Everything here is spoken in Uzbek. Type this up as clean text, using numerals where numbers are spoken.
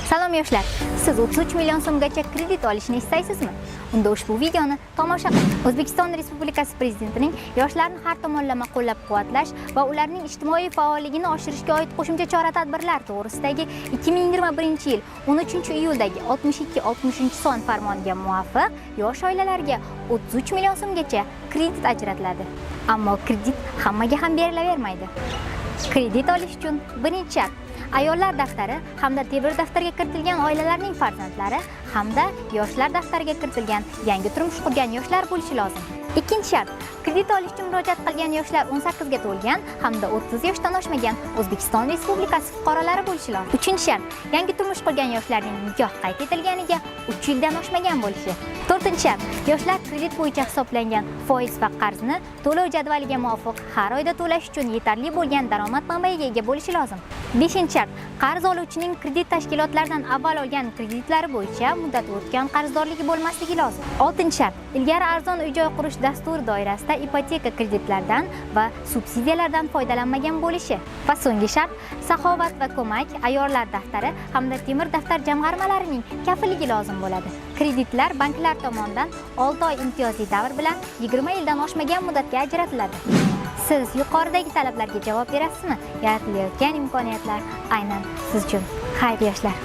Salom yoshlar, siz 33 million so'mgacha kredit olishni istaysizmi? Unda ushbu videoni tomosha qiling. O'zbekiston Respublikasi Prezidentining yoshlarni har tomonlama qo'llab-quvvatlash va ularning ijtimoiy faolligini oshirishga oid qo'shimcha chora-tadbirlar to'g'risidagi 2021-yil 13-iyuldagi 62-60-son farmoniga muvofiq yosh oilalarga 33 million so'mgacha kredit ajratiladi. Ammo kredit hammaga ham berilavermaydi. Kredit olish uchun birinchi shart ayollar daftari hamda temir daftarga kiritilgan oilalarning farzandlari hamda yoshlar daftariga kiritilgan yangi turmush qurgan yoshlar bo'lishi lozim. Ikkinchi shart kredit olish uchun murojaat qilgan yoshlar 18 ga to'lgan hamda 30 yoshdan oshmagan O'zbekiston Respublikasi fuqarolari bo'lishi lozim. Uchinchi shart yangi turmush qurgan yoshlarning nikoh qayd etilganiga 3 yildan oshmagan bo'lishi. To'rtinchi shart yoshlar kredit bo'yicha hisoblangan foiz va qarzni to'lov jadvaliga muvofiq har oyda to'lash uchun yetarli bo'lgan daromad manbaiga ega bo'lishi lozim. Beshinchi shart qarz oluvchining kredit tashkilotlaridan avval olgan kreditlari bo'yicha muddati o'tgan qarzdorligi bo'lmasligi lozim. Oltinchi shart ilgari arzon uy-joy qurish dasturi doirasida ipoteka kreditlaridan va subsidiyalardan foydalanmagan bo'lishi. Va so'nggi shart saxovat va ko'mak ayollar daftari hamda temir daftar jamg'armalarining kafilligi lozim bo'ladi. Kreditlar banklar tomonidan 6 oy imtiyozli davr bilan 20 yildan oshmagan muddatga ajratiladi. Siz yuqoridagi talablarga javob berasizmi? Yaratilayotgan imkoniyatlar aynan siz uchun. Xayr yoshlar!